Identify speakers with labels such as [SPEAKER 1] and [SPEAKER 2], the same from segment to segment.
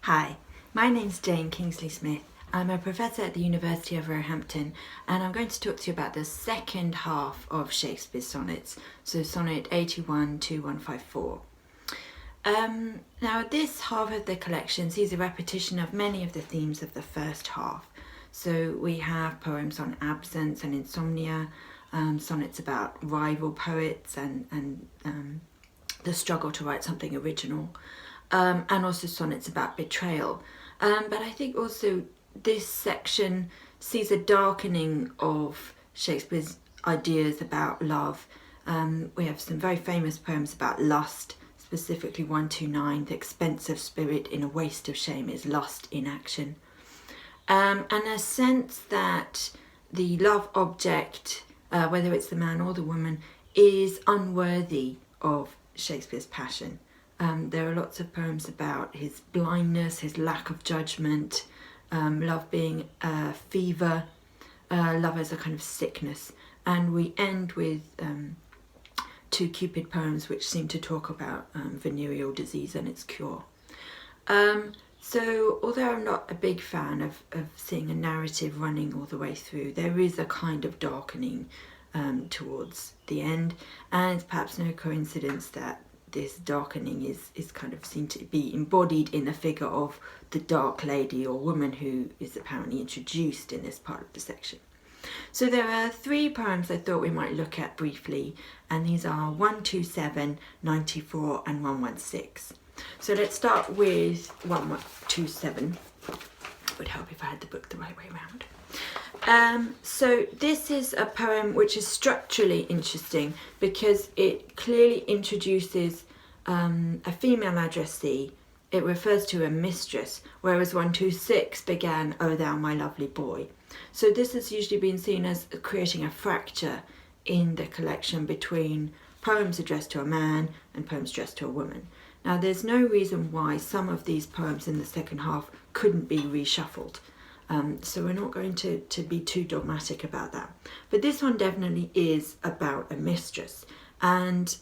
[SPEAKER 1] Hi, my name's Jane Kingsley-Smith. I'm a professor at the University of Roehampton, and I'm going to talk to you about the second half of Shakespeare's sonnets, so sonnet 81 to 154. Now this half of the collection sees a repetition of many of the themes of the first half. So we have poems on absence and insomnia, sonnets about rival poets and the struggle to write something original, and also sonnets about betrayal. But I think also this section sees a darkening of Shakespeare's ideas about love. We have some very famous poems about lust, specifically 129, the expense of spirit in a waste of shame is lust in action. And a sense that the love object, whether it's the man or the woman, is unworthy of Shakespeare's passion. There are lots of poems about his blindness, his lack of judgment, love being a fever, love as a kind of sickness. And we end with two Cupid poems which seem to talk about venereal disease and its cure. So although I'm not a big fan of seeing a narrative running all the way through, there is a kind of darkening towards the end, and it's perhaps no coincidence that this darkening is kind of seen to be embodied in the figure of the dark lady or woman who is apparently introduced in this part of the section. So there are three poems I thought we might look at briefly, and these are 127, 94 and 116. So let's start with 127. It would help if I had the book the right way around. So this is a poem which is structurally interesting because it clearly introduces a female addressee. It refers to a mistress, whereas 126 began, "O thou my lovely boy." So this has usually been seen as creating a fracture in the collection between poems addressed to a man and poems addressed to a woman. Now there's no reason why some of these poems in the second half couldn't be reshuffled. So we're not going to be too dogmatic about that. But this one definitely is about a mistress. And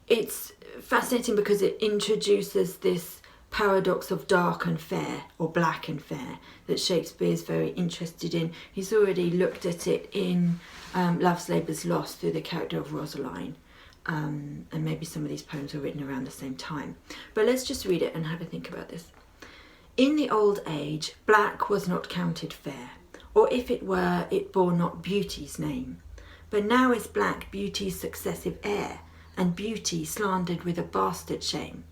[SPEAKER 1] it's fascinating because it introduces this paradox of dark and fair, or black and fair, that Shakespeare is very interested in. He's already looked at it in Love's Labour's Lost through the character of Rosaline. And maybe some of these poems were written around the same time. But let's just read it and have a think about this. In the old age, black was not counted fair, or if it were, it bore not beauty's name. But now is black beauty's successive heir, and beauty slandered with a bastard shame.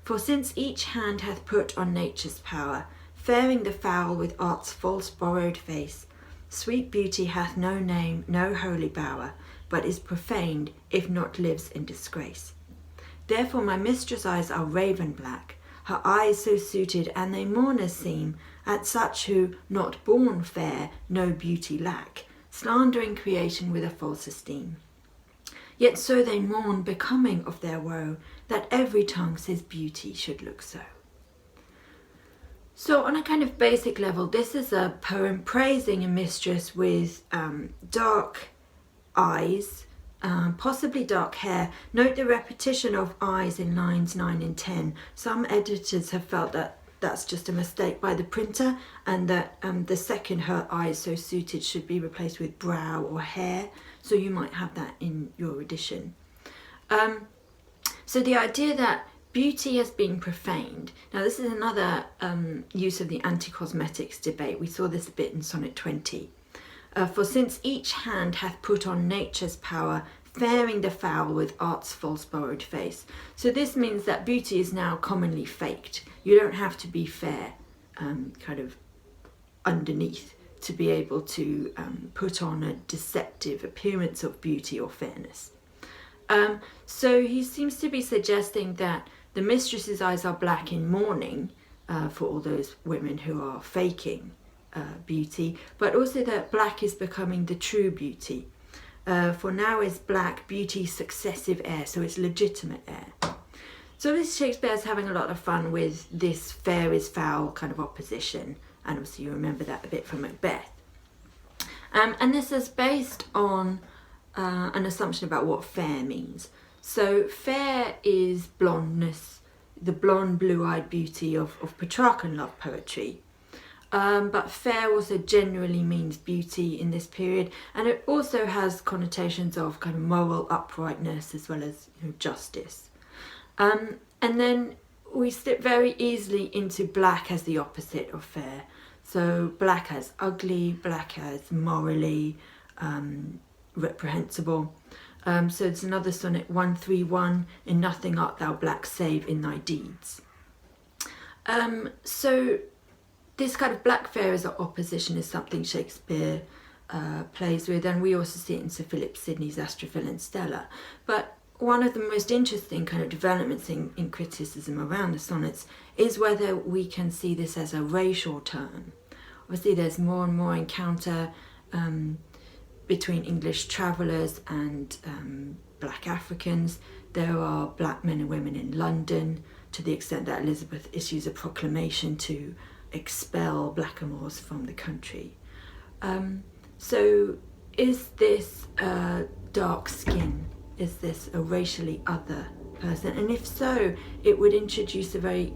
[SPEAKER 1] For since each hand hath put on nature's power, fairing the foul with art's false borrowed face, sweet beauty hath no name, no holy bower, but is profaned, if not lives in disgrace. Therefore my mistress' eyes are raven black, her eyes so suited, and they mourners seem, at such who, not born fair, no beauty lack, slandering creation with a false esteem. Yet so they mourn, becoming of their woe, that every tongue says beauty should look so. So on a kind of basic level, this is a poem praising a mistress with dark eyes, possibly dark hair. Note the repetition of eyes in lines 9 and 10. Some editors have felt that that's just a mistake by the printer, and that the second "her eyes so suited" should be replaced with brow or hair. So you might have that in your edition. So the idea that beauty has been profaned. Now this is another use of the anti-cosmetics debate. We saw this a bit in sonnet 20. For since each hand hath put on nature's power, fairing the foul with art's false borrowed face. So this means that beauty is now commonly faked. You don't have to be fair, kind of underneath, to be able to put on a deceptive appearance of beauty or fairness. So he seems to be suggesting that the mistress's eyes are black in mourning for all those women who are faking beauty, but also that black is becoming the true beauty. For now is black beauty's successive heir, so it's legitimate heir. So this Shakespeare is having a lot of fun with this fair is foul kind of opposition, and obviously you remember that a bit from Macbeth. And this is based on an assumption about what fair means. So fair is blondness, the blonde, blue-eyed beauty of Petrarchan love poetry. But fair also generally means beauty in this period, and it also has connotations of kind of moral uprightness as well as, you know, justice. And then we slip very easily into black as the opposite of fair. So black as ugly, black as morally reprehensible. So it's another sonnet 131, in nothing art thou black save in thy deeds. So this kind of black fair as an opposition is something Shakespeare plays with, and we also see it in Sir Philip Sidney's Astrophil and Stella. But one of the most interesting kind of developments in criticism around the sonnets is whether we can see this as a racial turn. Obviously there's more and more encounter between English travellers and black Africans. There are black men and women in London, to the extent that Elizabeth issues a proclamation to expel blackamoors from the country. So is this dark skin? Is this a racially other person? And if so, it would introduce a very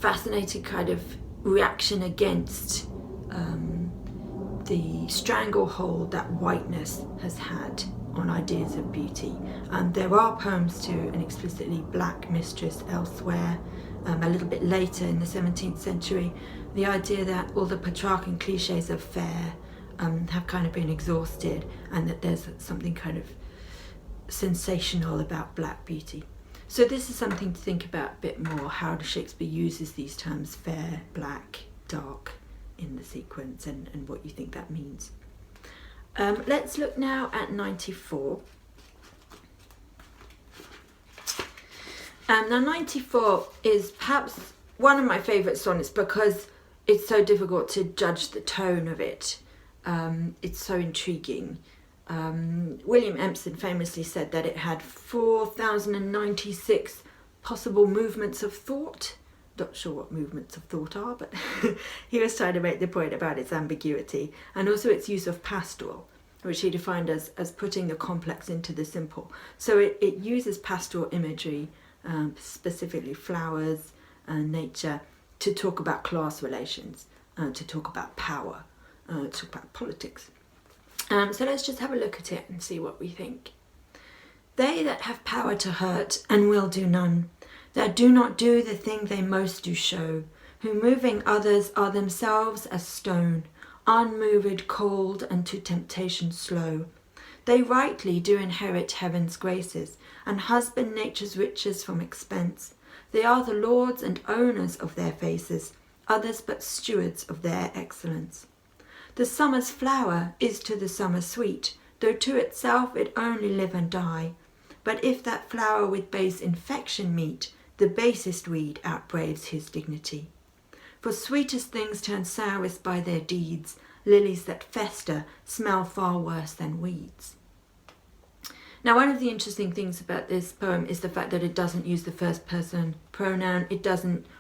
[SPEAKER 1] fascinating kind of reaction against the stranglehold that whiteness has had on ideas of beauty. There are poems to an explicitly black mistress elsewhere, a little bit later in the 17th century. The idea that all the Petrarchan cliches of fair have kind of been exhausted, and that there's something kind of sensational about black beauty. So this is something to think about a bit more, how Shakespeare uses these terms fair, black, dark in the sequence, and what you think that means. Let's look now at 94. Now 94 is perhaps one of my favourite sonnets because it's so difficult to judge the tone of it. It's so intriguing. William Empson famously said that it had 4,096 possible movements of thought. Not sure what movements of thought are, but he was trying to make the point about its ambiguity, and also its use of pastoral, which he defined as putting the complex into the simple. So it uses pastoral imagery, specifically flowers and nature, to talk about class relations, to talk about power, to talk about politics. So let's just have a look at it and see what we think. They that have power to hurt and will do none, that do not do the thing they most do show, who moving others are themselves as stone, unmoved, cold, and to temptation slow. They rightly do inherit heaven's graces, and husband nature's riches from expense. They are the lords and owners of their faces, others but stewards of their excellence. The summer's flower is to the summer sweet, though to itself it only live and die. But if that flower with base infection meet, the basest weed outbraves his dignity. For sweetest things turn sourest by their deeds, lilies that fester smell far worse than weeds. Now, one of the interesting things about this poem is the fact that it doesn't use the first person pronoun.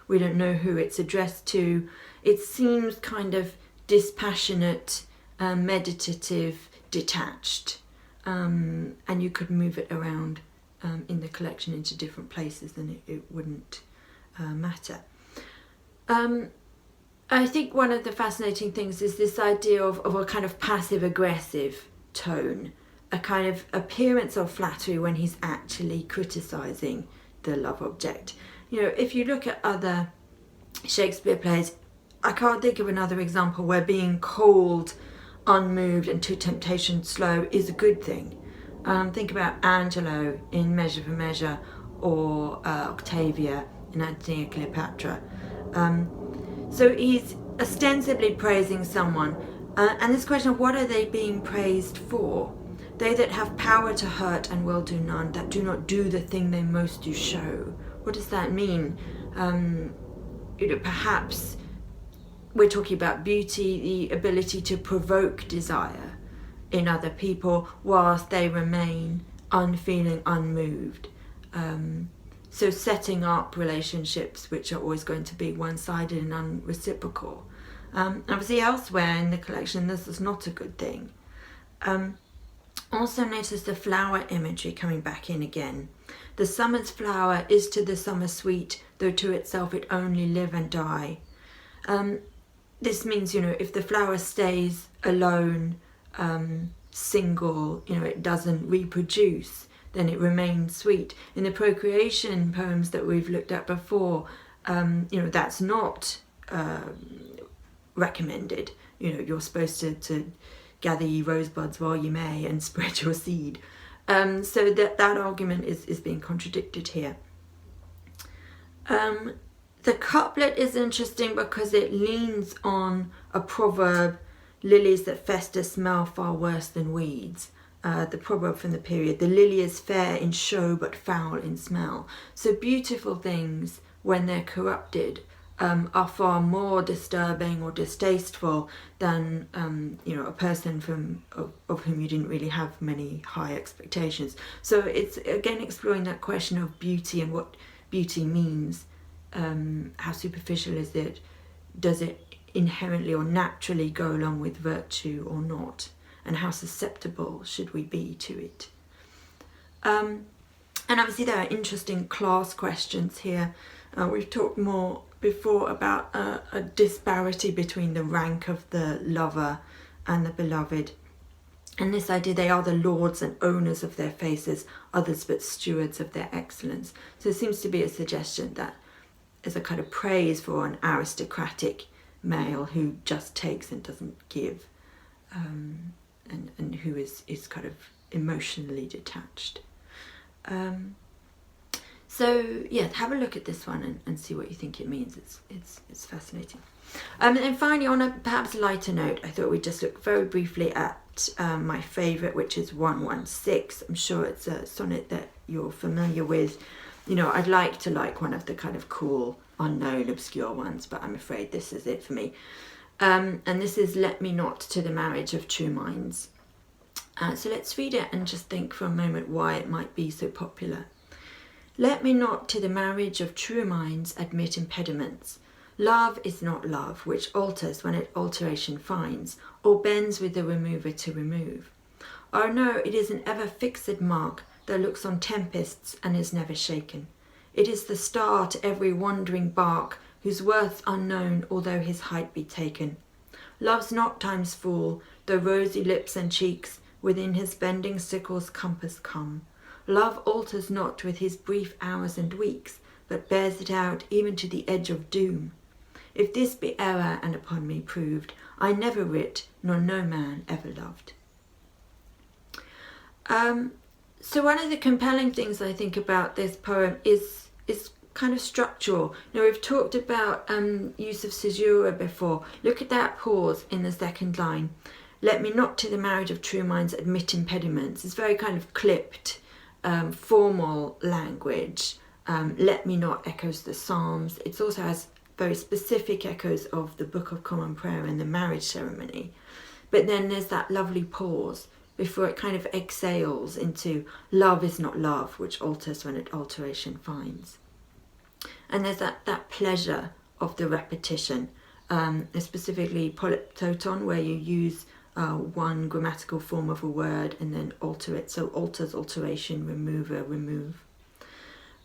[SPEAKER 1] We don't know who it's addressed to. It seems kind of dispassionate, meditative, detached, and you could move it around in the collection into different places and it wouldn't matter. I think one of the fascinating things is this idea of a kind of passive-aggressive tone, a kind of appearance of flattery when he's actually criticising the love object. You know, if you look at other Shakespeare plays, I can't think of another example where being cold, unmoved, and to temptation slow is a good thing. Think about Angelo in Measure for Measure, or Octavia in Antony and Cleopatra. So he's ostensibly praising someone, and this question of what are they being praised for? They that have power to hurt and will do none, that do not do the thing they most do show. What does that mean? Perhaps we're talking about beauty, the ability to provoke desire in other people whilst they remain unfeeling, unmoved. So setting up relationships which are always going to be one-sided and unreciprocal. Obviously elsewhere in the collection this is not a good thing. Also notice the flower imagery coming back in again. The summer's flower is to the summer sweet, though to itself it only live and die. This means, if the flower stays alone, single, it doesn't reproduce, then it remains sweet. In the procreation poems that we've looked at before, that's not recommended. You're supposed to gather ye rosebuds while you may and spread your seed. So that argument is being contradicted here. The couplet is interesting because it leans on a proverb, lilies that fester smell far worse than weeds. The proverb from the period, the lily is fair in show but foul in smell. So beautiful things, when they're corrupted, are far more disturbing or distasteful than a person of whom you didn't really have many high expectations. So it's again exploring that question of beauty and what beauty means. How superficial is it? Does it inherently or naturally go along with virtue or not? And how susceptible should we be to it? And obviously there are interesting class questions here. We've talked more before about a disparity between the rank of the lover and the beloved. And this idea they are the lords and owners of their faces, others but stewards of their excellence. So there seems to be a suggestion that there's a kind of praise for an aristocratic male who just takes and doesn't give, and who is kind of emotionally detached. So yeah, have a look at this one and see what you think it means. It's fascinating. And then finally, on a perhaps lighter note, I thought we'd just look very briefly at my favourite, which is 116. I'm sure it's a sonnet that you're familiar with. I'd like to like one of the kind of cool, unknown, obscure ones, but I'm afraid this is it for me. And this is Let Me Not to the Marriage of True Minds. So let's read it and just think for a moment why it might be so popular. Let me not to the marriage of true minds admit impediments. Love is not love, which alters when it alteration finds, or bends with the remover to remove. Or no, it is an ever fixed mark that looks on tempests and is never shaken. It is the star to every wandering bark, whose worth's unknown, although his height be taken. Love's not time's fool, though rosy lips and cheeks within his bending sickle's compass come. Love alters not with his brief hours and weeks, but bears it out even to the edge of doom. If this be error and upon me proved, I never writ, nor no man ever loved. So one of the compelling things I think about this poem is kind of structural. We've talked about use of caesura before. Look at that pause in the second line. Let me not to the marriage of true minds admit impediments. It's very kind of clipped, formal language. Let me not echoes the Psalms. It also has very specific echoes of the Book of Common Prayer and the marriage ceremony. But then there's that lovely pause before it kind of exhales into love is not love, which alters when it alteration finds. And there's that pleasure of the repetition, specifically polyptoton, where you use one grammatical form of a word and then alter it. So alters, alteration, remover, remove.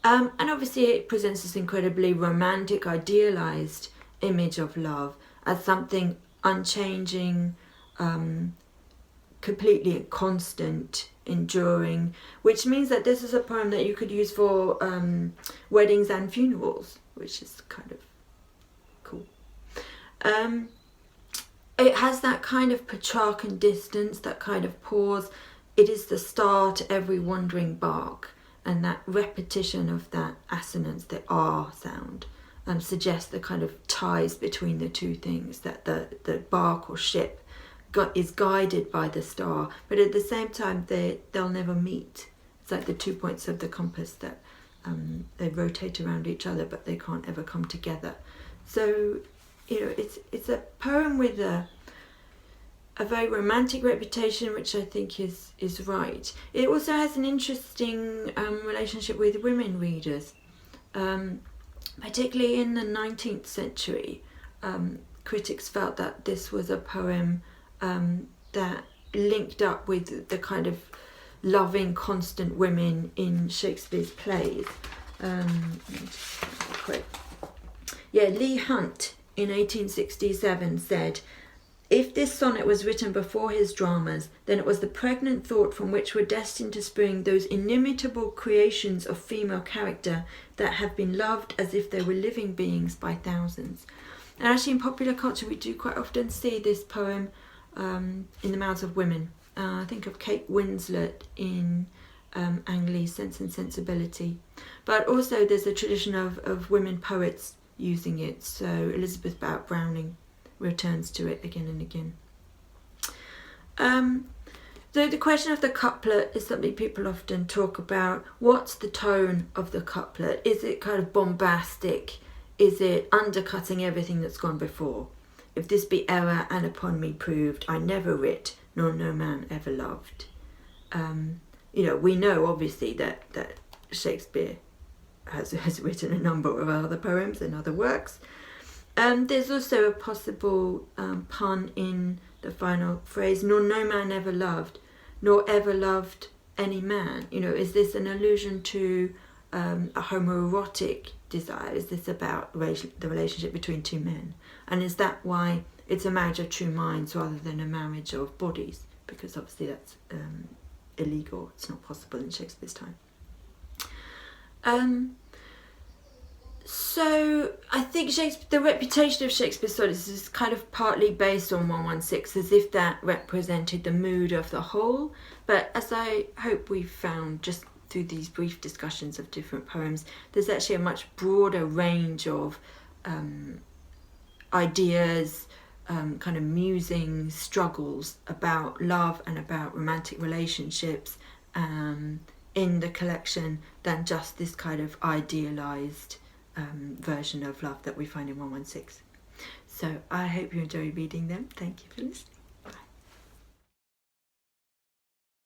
[SPEAKER 1] And obviously it presents this incredibly romantic, idealized image of love as something unchanging, completely constant, enduring, which means that this is a poem that you could use for weddings and funerals, which is kind of cool. It has that kind of Petrarchan distance, that kind of pause. It is the star to every wandering bark, and that repetition of that assonance, the R sound, suggests the kind of ties between the two things, that the bark or ship is guided by the star, but at the same time they'll never meet. It's like the 2 points of the compass that they rotate around each other, but they can't ever come together. So it's a poem with a very romantic reputation, which I think is right. It also has an interesting relationship with women readers, particularly in the 19th century. Critics felt that this was a poem that linked up with the kind of loving, constant women in Shakespeare's plays. Quick. Yeah, Leigh Hunt in 1867 said, "If this sonnet was written before his dramas, then it was the pregnant thought from which were destined to spring those inimitable creations of female character that have been loved as if they were living beings by thousands." And actually in popular culture we do quite often see this poem in the mouths of women. I think of Kate Winslet in Ang Lee's Sense and Sensibility. But also there's a tradition of women poets using it. So Elizabeth Bout Browning returns to it again and again. So the question of the couplet is something people often talk about. What's the tone of the couplet? Is it kind of bombastic? Is it undercutting everything that's gone before? If this be error and upon me proved, I never writ, nor no man ever loved. We know obviously that Shakespeare has written a number of other poems and other works. There's also a possible pun in the final phrase, nor no man ever loved, nor ever loved any man. Is this an allusion to a homoerotic desire? Is this about the relationship between two men? And is that why it's a marriage of true minds rather than a marriage of bodies? Because obviously that's illegal. It's not possible in Shakespeare's time. So I think the reputation of Shakespeare's sonnets is kind of partly based on 116, as if that represented the mood of the whole. But as I hope we've found just through these brief discussions of different poems, there's actually a much broader range of ideas, kind of musing struggles about love and about romantic relationships in the collection than just this kind of idealised version of love that we find in 116. So I hope you enjoy reading them. Thank you for listening.